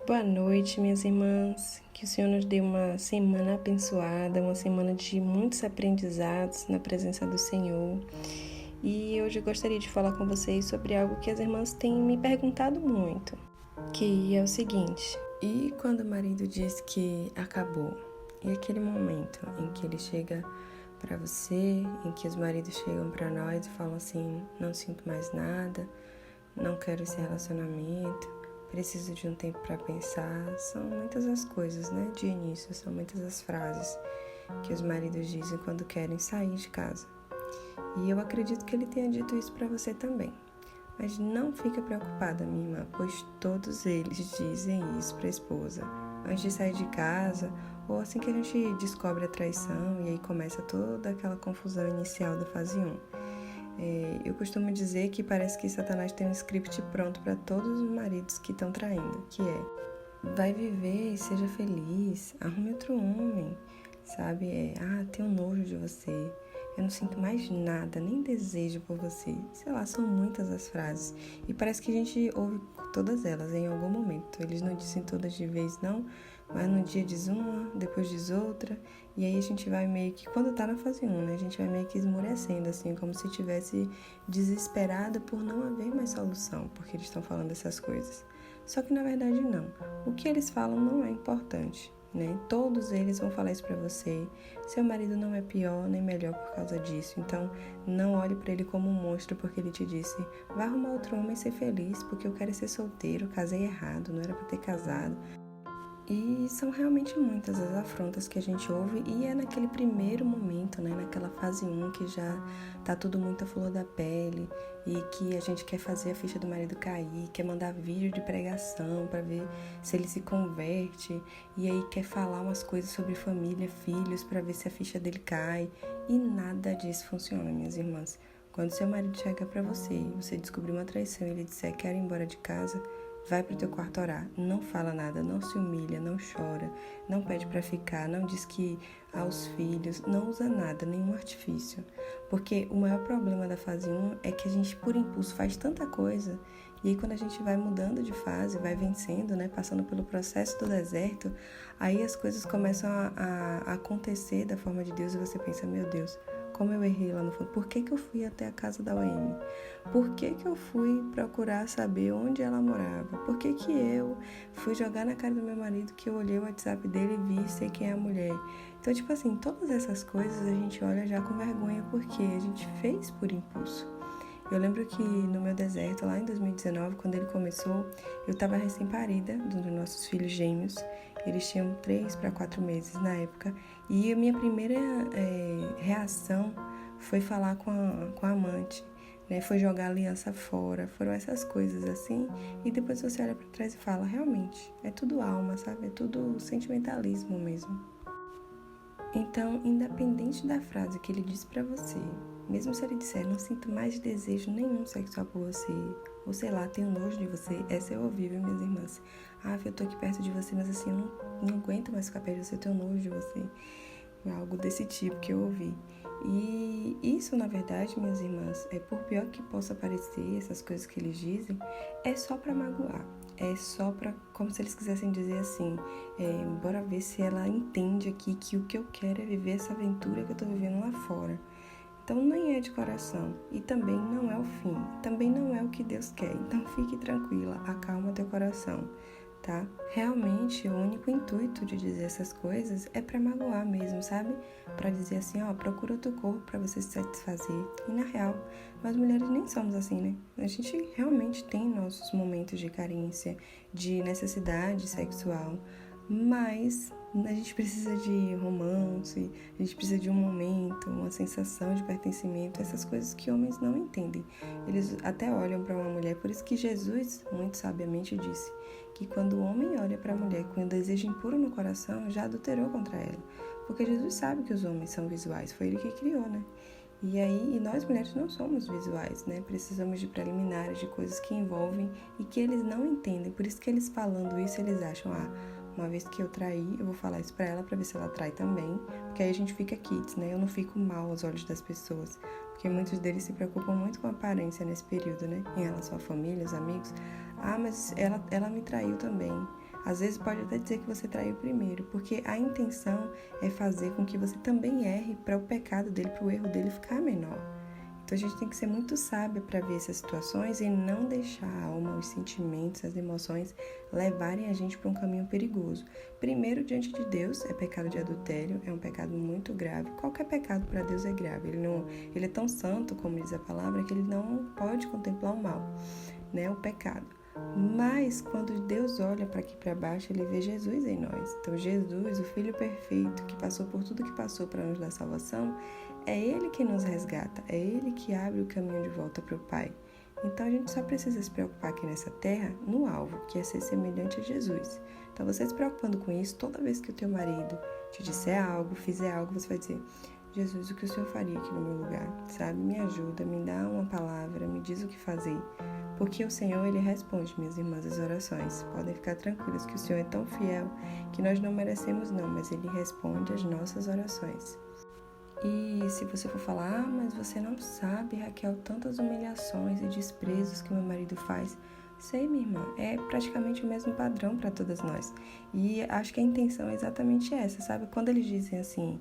Boa noite, minhas irmãs. Que o Senhor nos dê uma semana abençoada, uma semana de muitos aprendizados na presença do Senhor. E hoje eu gostaria de falar com vocês sobre algo que as irmãs têm me perguntado muito, que é o seguinte: e quando o marido diz que acabou? E aquele momento em que ele chega para você, em que os maridos chegam para nós e falam assim: não sinto mais nada, não quero esse relacionamento, preciso de um tempo para pensar. São muitas as coisas, né? De início, são muitas as frases que os maridos dizem quando querem sair de casa. E eu acredito que ele tenha dito isso para você também. Mas não fica preocupada, minha irmã, pois todos eles dizem isso para a esposa antes de sair de casa, ou assim que a gente descobre a traição e aí começa toda aquela confusão inicial da fase 1. Eu costumo dizer que parece que Satanás tem um script pronto para todos os maridos que estão traindo, que é: vai viver e seja feliz, arrume outro homem, sabe? Tenho nojo de você, eu não sinto mais nada, nem desejo por você. Sei lá, são muitas as frases. E parece que a gente ouve todas elas em algum momento. Eles não dizem todas de vez, não, mas num dia diz uma, depois diz outra. E aí a gente vai meio que, quando tá na fase 1, né? A gente vai meio que esmurecendo, assim, como se tivesse desesperado por não haver mais solução, porque eles estão falando essas coisas. Só que na verdade não. O que eles falam não é importante, né? Todos eles vão falar isso pra você. Seu marido não é pior nem melhor por causa disso. Então, não olhe pra ele como um monstro porque ele te disse: vai arrumar outro homem e ser feliz, porque eu quero ser solteiro, casei errado, não era pra ter casado. E são realmente muitas as afrontas que a gente ouve, e é naquele primeiro momento, né, naquela fase 1 que já tá tudo muito à flor da pele e que a gente quer fazer a ficha do marido cair, quer mandar vídeo de pregação para ver se ele se converte, e aí quer falar umas coisas sobre família, filhos, para ver se a ficha dele cai, e nada disso funciona, minhas irmãs. Quando seu marido chega para você e você descobrir uma traição e ele disser: quero ir embora de casa, vai pro teu quarto orar, não fala nada, não se humilha, não chora, não pede para ficar, não diz que aos filhos, não usa nada, nenhum artifício. Porque o maior problema da fase 1 é que a gente, por impulso, faz tanta coisa, e aí quando a gente vai mudando de fase, vai vencendo, né, passando pelo processo do deserto, aí as coisas começam a acontecer da forma de Deus e você pensa: meu Deus, como eu errei lá no fundo. Por que eu fui até a casa da OM? Por que eu fui procurar saber onde ela morava? Por que eu fui jogar na cara do meu marido que eu olhei o WhatsApp dele e vi, sei quem é a mulher? Então, tipo assim, todas essas coisas a gente olha já com vergonha porque a gente fez por impulso. Eu lembro que no meu deserto, lá em 2019, quando ele começou, eu estava recém-parida dos nossos filhos gêmeos. Eles tinham 3 para 4 meses na época. E a minha primeira reação foi falar com a amante, né? Foi jogar a aliança fora. Foram essas coisas assim. E depois você olha para trás e fala: realmente, é tudo alma, sabe? É tudo sentimentalismo mesmo. Então, independente da frase que ele disse para você, mesmo se ele disser: não sinto mais desejo nenhum sexual por você, ou sei lá, tenho nojo de você, essa eu ouvi, viu, minhas irmãs? Eu tô aqui perto de você, mas assim, eu não aguento mais ficar perto de você, eu tenho nojo de você. Algo desse tipo que eu ouvi. E isso, na verdade, minhas irmãs, por pior que possa parecer, essas coisas que eles dizem, é só para magoar. É só para, como se eles quisessem dizer assim: bora ver se ela entende aqui que o que eu quero é viver essa aventura que eu tô vivendo lá fora. Então, nem é de coração. E também não é o fim. Também não é o que Deus quer. Então, fique tranquila, acalma teu coração, tá? Realmente, o único intuito de dizer essas coisas é pra magoar mesmo, sabe? Pra dizer assim: procura outro corpo pra você se satisfazer. E na real, nós mulheres nem somos assim, né? A gente realmente tem nossos momentos de carência, de necessidade sexual, mas a gente precisa de romance, a gente precisa de um momento, uma sensação de pertencimento, essas coisas que homens não entendem. Eles até olham para uma mulher, por isso que Jesus, muito sabiamente, disse que quando o homem olha para a mulher com um desejo impuro no coração, já adulterou contra ela. Porque Jesus sabe que os homens são visuais, foi ele que criou, né? E nós mulheres não somos visuais, né? Precisamos de preliminares, de coisas que envolvem e que eles não entendem. Por isso que eles falando isso, eles acham: uma vez que eu traí, eu vou falar isso pra ela pra ver se ela trai também. Porque aí a gente fica kids, né? Eu não fico mal aos olhos das pessoas. Porque muitos deles se preocupam muito com a aparência nesse período, né? Em relação à família, os amigos. Mas ela me traiu também. Às vezes pode até dizer que você traiu primeiro, porque a intenção é fazer com que você também erre para o pecado dele, para o erro dele ficar menor. Então a gente tem que ser muito sábia para ver essas situações e não deixar a alma, os sentimentos, as emoções levarem a gente para um caminho perigoso. Primeiro, diante de Deus, é pecado de adultério, é um pecado muito grave. Qualquer pecado para Deus é grave. Ele é tão santo, como diz a palavra, que ele não pode contemplar o mal, né? O pecado. Mas quando Deus olha para aqui para baixo, ele vê Jesus em nós. Então Jesus, o Filho perfeito, que passou por tudo que passou para nos dar salvação, é ele que nos resgata, é ele que abre o caminho de volta para o Pai. Então a gente só precisa se preocupar aqui nessa terra, no alvo, que é ser semelhante a Jesus. Então você se preocupando com isso, toda vez que o teu marido te disser algo, fizer algo, você vai dizer: Jesus, o que o Senhor faria aqui no meu lugar? Sabe? Me ajuda, me dá uma palavra, me diz o que fazer. Porque o Senhor, Ele responde, minhas irmãs, as orações. Podem ficar tranquilas que o Senhor é tão fiel que nós não merecemos não, mas Ele responde as nossas orações. E se você for falar, mas você não sabe, Raquel, tantas humilhações e desprezos que o meu marido faz. Sei, minha irmã, é praticamente o mesmo padrão para todas nós. E acho que a intenção é exatamente essa, sabe? Quando eles dizem assim,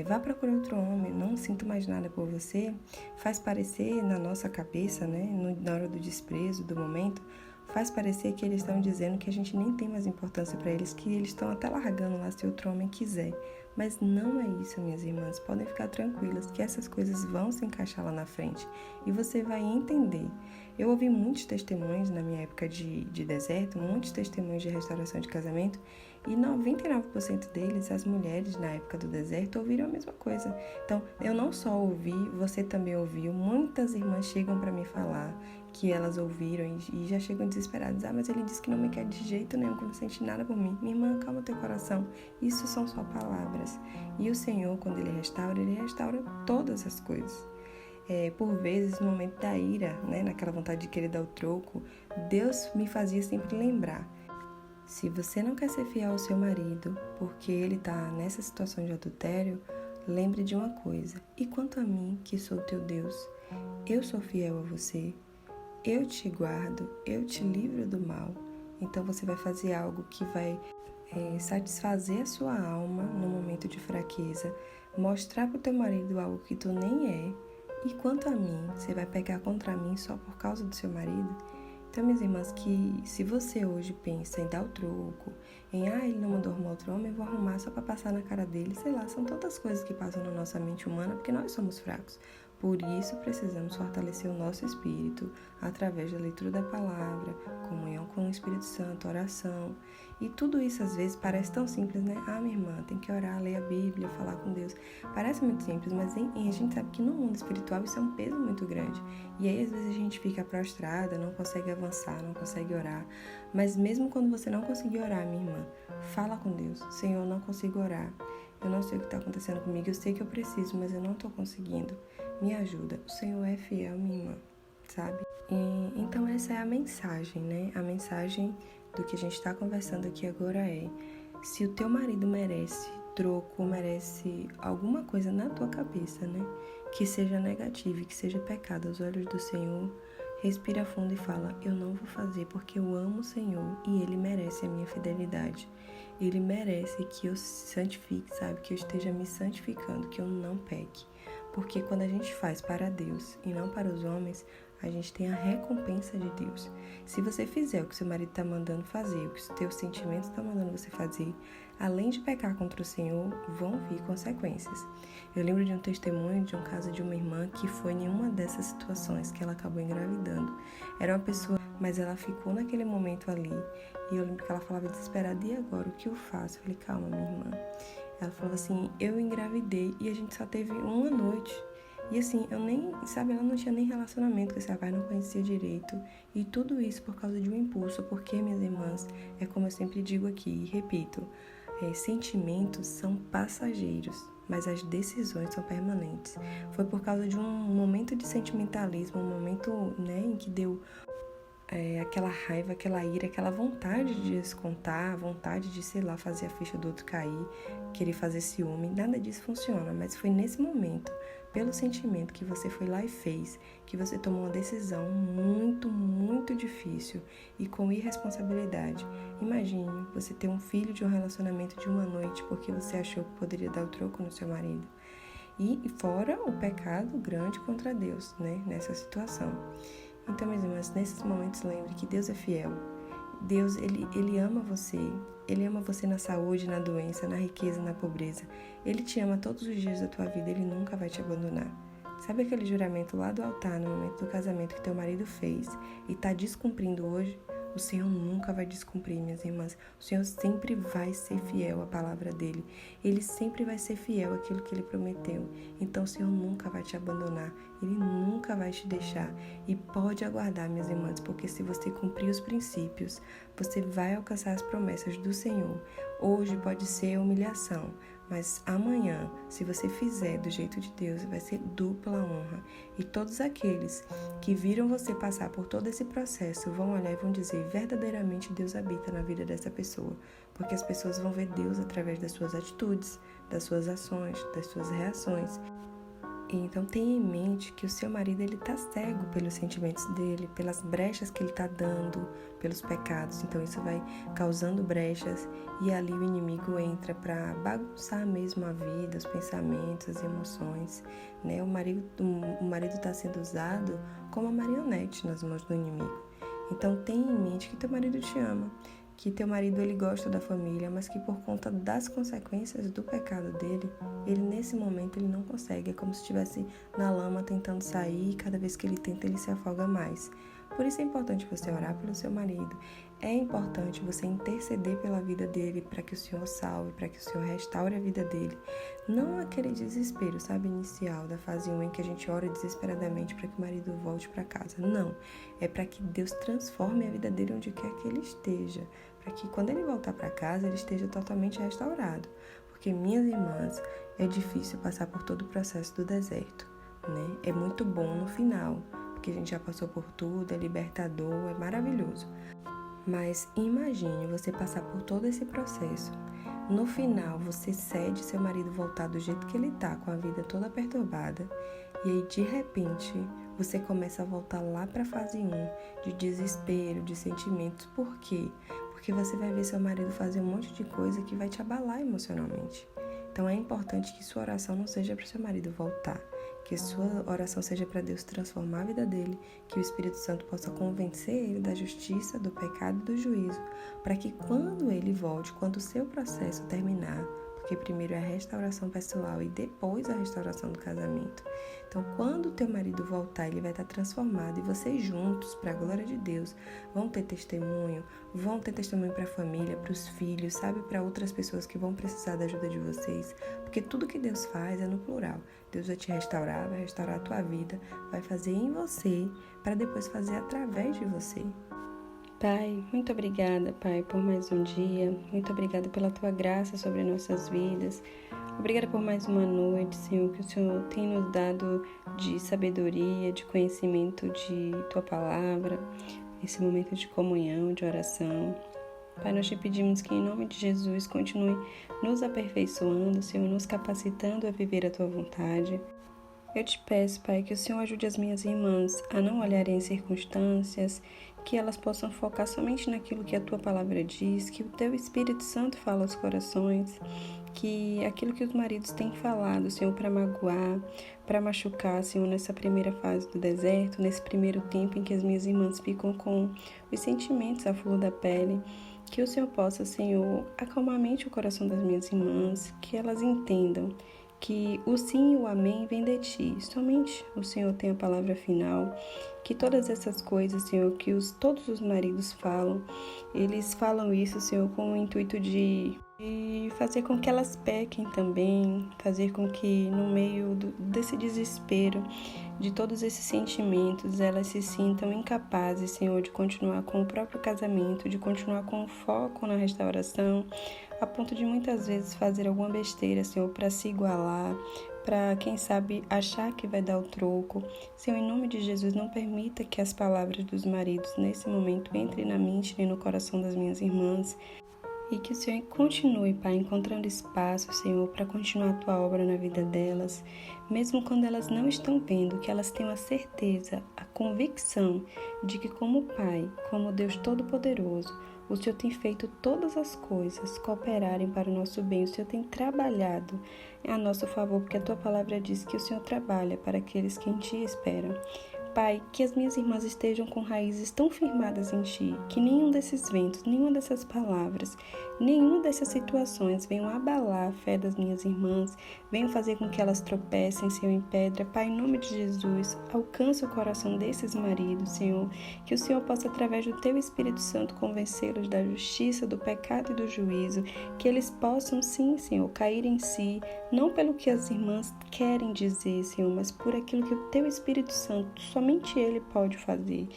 vá procurar outro homem, não sinto mais nada por você, faz parecer na nossa cabeça, né, na hora do desprezo, do momento, faz parecer que eles estão dizendo que a gente nem tem mais importância para eles, que eles estão até largando lá se outro homem quiser. Mas não é isso, minhas irmãs. Podem ficar tranquilas que essas coisas vão se encaixar lá na frente e você vai entender. Eu ouvi muitos testemunhos na minha época de deserto, muitos testemunhos de restauração de casamento, e 99% deles, as mulheres na época do deserto, ouviram a mesma coisa. Então, eu não só ouvi, você também ouviu. Muitas irmãs chegam para me falar que elas ouviram e já chegam desesperadas. Mas ele disse que não me quer de jeito nenhum, que não sente nada por mim. Minha irmã, calma teu coração. Isso são só palavras. E o Senhor, quando Ele restaura todas as coisas. Por vezes, no momento da ira, né, naquela vontade de querer dar o troco, Deus me fazia sempre lembrar: se você não quer ser fiel ao seu marido porque ele está nessa situação de adultério, lembre de uma coisa: e quanto a mim, que sou teu Deus, eu sou fiel a você, eu te guardo, eu te livro do mal. Então você vai fazer algo que vai satisfazer a sua alma no momento de fraqueza, mostrar para o teu marido algo que tu nem é. E quanto a mim, você vai pecar contra mim só por causa do seu marido? Então, minhas irmãs, que se você hoje pensa em dar o troco, em ele não mandou arrumar outro homem, eu vou arrumar só para passar na cara dele, sei lá, são tantas coisas que passam na nossa mente humana, porque nós somos fracos. Por isso, precisamos fortalecer o nosso espírito através da leitura da palavra, comunhão com o Espírito Santo, oração. E tudo isso, às vezes, parece tão simples, né? Minha irmã, tem que orar, ler a Bíblia, falar com Deus. Parece muito simples, mas a gente sabe que no mundo espiritual isso é um peso muito grande. E aí, às vezes, a gente fica prostrada, não consegue avançar, não consegue orar. Mas mesmo quando você não conseguir orar, minha irmã, fala com Deus. Senhor, eu não consigo orar. Eu não sei o que está acontecendo comigo, eu sei que eu preciso, mas eu não estou conseguindo. Me ajuda. O Senhor é fiel, minha irmã, sabe? Então essa é a mensagem, né? A mensagem do que a gente está conversando aqui agora é: se o teu marido merece troco, merece alguma coisa na tua cabeça, né, que seja negativa e que seja pecado aos olhos do Senhor, respira fundo e fala: eu não vou fazer porque eu amo o Senhor e Ele merece a minha fidelidade. Ele merece que eu santifique, sabe? Que eu esteja me santificando, que eu não peque. Porque quando a gente faz para Deus e não para os homens, a gente tem a recompensa de Deus. Se você fizer o que seu marido está mandando fazer, o que os teus sentimentos estão mandando você fazer, além de pecar contra o Senhor, vão vir consequências. Eu lembro de um testemunho de um caso de uma irmã que foi em uma dessas situações que ela acabou engravidando. Era uma pessoa, mas ela ficou naquele momento ali. E eu lembro que ela falava desesperada: e agora, o que eu faço? Eu falei: calma, minha irmã. Ela falou assim: eu engravidei e a gente só teve uma noite. E assim, eu nem, sabe, ela não tinha nem relacionamento com esse rapaz, não conhecia direito. E tudo isso por causa de um impulso, porque, minhas irmãs, é como eu sempre digo aqui e repito, sentimentos são passageiros, mas as decisões são permanentes. Foi por causa de um momento de sentimentalismo, um momento, né, em que deu aquela raiva, aquela ira, aquela vontade de descontar, vontade de, sei lá, fazer a ficha do outro cair, querer fazer ciúme. Nada disso funciona, mas foi nesse momento, pelo sentimento que você foi lá e fez, que você tomou uma decisão muito, muito difícil e com irresponsabilidade. Imagine você ter um filho de um relacionamento de uma noite porque você achou que poderia dar o troco no seu marido. E fora o pecado grande contra Deus, né, nessa situação. Então, meus irmãos, nesses momentos lembre que Deus é fiel. Deus, ele ama você. Ele ama você na saúde, na doença, na riqueza, na pobreza. Ele te ama todos os dias da tua vida. Ele nunca vai te abandonar. Sabe aquele juramento lá do altar, no momento do casamento que teu marido fez e está descumprindo hoje? O Senhor nunca vai descumprir, minhas irmãs. O Senhor sempre vai ser fiel à palavra dele. Ele sempre vai ser fiel àquilo que ele prometeu. Então o Senhor nunca vai te abandonar. Ele nunca vai te deixar. E pode aguardar, minhas irmãs, porque se você cumprir os princípios, você vai alcançar as promessas do Senhor. Hoje pode ser humilhação, mas amanhã, se você fizer do jeito de Deus, vai ser dupla honra. E todos aqueles que viram você passar por todo esse processo vão olhar e vão dizer: verdadeiramente Deus habita na vida dessa pessoa. Porque as pessoas vão ver Deus através das suas atitudes, das suas ações, das suas reações. Então tenha em mente que o seu marido ele está cego pelos sentimentos dele, pelas brechas que ele está dando, pelos pecados. Então isso vai causando brechas e ali o inimigo entra para bagunçar mesmo a vida, os pensamentos, as emoções, né? O marido está sendo usado como uma marionete nas mãos do inimigo. Então tenha em mente que teu marido te ama, que teu marido ele gosta da família, mas que por conta das consequências do pecado dele, ele nesse momento ele não consegue, é como se estivesse na lama tentando sair e cada vez que ele tenta ele se afoga mais. Por isso é importante você orar pelo seu marido, é importante você interceder pela vida dele para que o Senhor salve, para que o Senhor restaure a vida dele. Não aquele desespero, sabe, inicial da fase 1 em que a gente ora desesperadamente para que o marido volte para casa. Não, é para que Deus transforme a vida dele onde quer que ele esteja, para que quando ele voltar para casa ele esteja totalmente restaurado. Porque, minhas irmãs, é difícil passar por todo o processo do deserto, né? É muito bom no final, porque a gente já passou por tudo, é libertador, é maravilhoso. Mas imagine você passar por todo esse processo. No final, você cede seu marido voltar do jeito que ele tá, com a vida toda perturbada. E aí, de repente, você começa a voltar lá para a fase 1, de desespero, de sentimentos. Por quê? Porque você vai ver seu marido fazer um monte de coisa que vai te abalar emocionalmente. Então, é importante que sua oração não seja para o seu marido voltar, que sua oração seja para Deus transformar a vida dele, que o Espírito Santo possa convencer ele da justiça, do pecado e do juízo, para que quando ele volte, quando o seu processo terminar, porque primeiro é a restauração pessoal e depois a restauração do casamento. Então, quando o teu marido voltar, ele vai estar transformado e vocês juntos, para a glória de Deus, vão ter testemunho para a família, para os filhos, sabe, para outras pessoas que vão precisar da ajuda de vocês, porque tudo que Deus faz é no plural. Deus vai te restaurar, vai restaurar a tua vida, vai fazer em você, para depois fazer através de você. Pai, muito obrigada, Pai, por mais um dia. Muito obrigada pela Tua graça sobre nossas vidas. Obrigada por mais uma noite, Senhor, que o Senhor tem nos dado de sabedoria, de conhecimento de Tua palavra, esse momento de comunhão, de oração. Pai, nós te pedimos que, em nome de Jesus, continue nos aperfeiçoando, Senhor, nos capacitando a viver a Tua vontade. Eu te peço, Pai, que o Senhor ajude as minhas irmãs a não olharem as circunstâncias, que elas possam focar somente naquilo que a Tua palavra diz, que o Teu Espírito Santo fala aos corações, que aquilo que os maridos têm falado, Senhor, para magoar, para machucar, Senhor, nessa primeira fase do deserto, nesse primeiro tempo em que as minhas irmãs ficam com os sentimentos à flor da pele, que o Senhor possa, Senhor, acalmar a mente e o coração das minhas irmãs, que elas entendam que o sim e o amém vem de Ti, somente o Senhor tem a palavra final, que todas essas coisas, Senhor, que todos os maridos falam, eles falam isso, Senhor, com o intuito de fazer com que elas pequem também, fazer com que no meio desse desespero, de todos esses sentimentos, elas se sintam incapazes, Senhor, de continuar com o próprio casamento, de continuar com o foco na restauração, a ponto de muitas vezes fazer alguma besteira, Senhor, para se igualar, para, quem sabe, achar que vai dar o troco. Senhor, em nome de Jesus, não permita que as palavras dos maridos nesse momento entrem na mente e no coração das minhas irmãs E que o Senhor continue, Pai, encontrando espaço, Senhor, para continuar a Tua obra na vida delas, mesmo quando elas não estão vendo, que elas tenham a certeza, a convicção de que como Pai, como Deus Todo-Poderoso, o Senhor tem feito todas as coisas cooperarem para o nosso bem. O Senhor tem trabalhado a nosso favor, porque a Tua palavra diz que o Senhor trabalha para aqueles que em Ti esperam. Pai, que as minhas irmãs estejam com raízes tão firmadas em Ti, que nenhum desses ventos, nenhuma dessas palavras, nenhuma dessas situações venham abalar a fé das minhas irmãs, venham fazer com que elas tropecem, Senhor, em pedra. Pai, em nome de Jesus, alcance o coração desses maridos, Senhor, que o Senhor possa, através do Teu Espírito Santo, convencê-los da justiça, do pecado e do juízo, que eles possam, sim, Senhor, cair em si, não pelo que as irmãs querem dizer, Senhor, mas por aquilo que o Teu Espírito Santo, somente Ele pode fazer.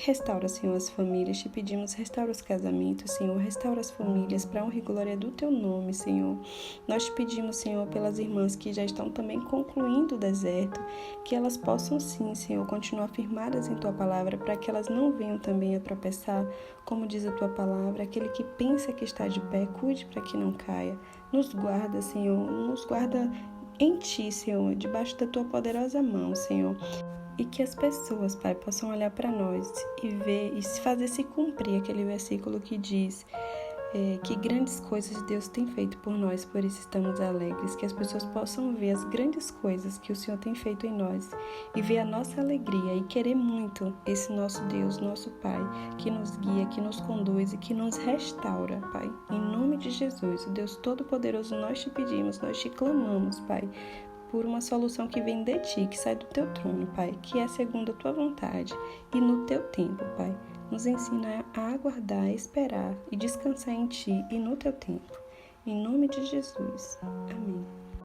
Restaura, Senhor, as famílias, te pedimos, restaura os casamentos, Senhor, restaura as famílias, para honra e glória do Teu nome, Senhor. Nós te pedimos, Senhor, pelas irmãs que já estão também concluindo o deserto, que elas possam sim, Senhor, continuar firmadas em Tua palavra, para que elas não venham também a tropeçar, como diz a Tua palavra, aquele que pensa que está de pé, cuide para que não caia. Nos guarda, Senhor, nos guarda em Ti, Senhor, debaixo da Tua poderosa mão, Senhor. E que as pessoas, Pai, possam olhar para nós e ver e fazer se cumprir aquele versículo que diz que grandes coisas Deus tem feito por nós, por isso estamos alegres. Que as pessoas possam ver as grandes coisas que o Senhor tem feito em nós e ver a nossa alegria e querer muito esse nosso Deus, nosso Pai, que nos guia, que nos conduz e que nos restaura, Pai. Em nome de Jesus, o Deus Todo-Poderoso, nós te pedimos, nós te clamamos, Pai, por uma solução que vem de Ti, que sai do Teu trono, Pai, que é segundo a Tua vontade e no Teu tempo, Pai. Nos ensina a aguardar, a esperar e descansar em Ti e no Teu tempo. Em nome de Jesus. Amém.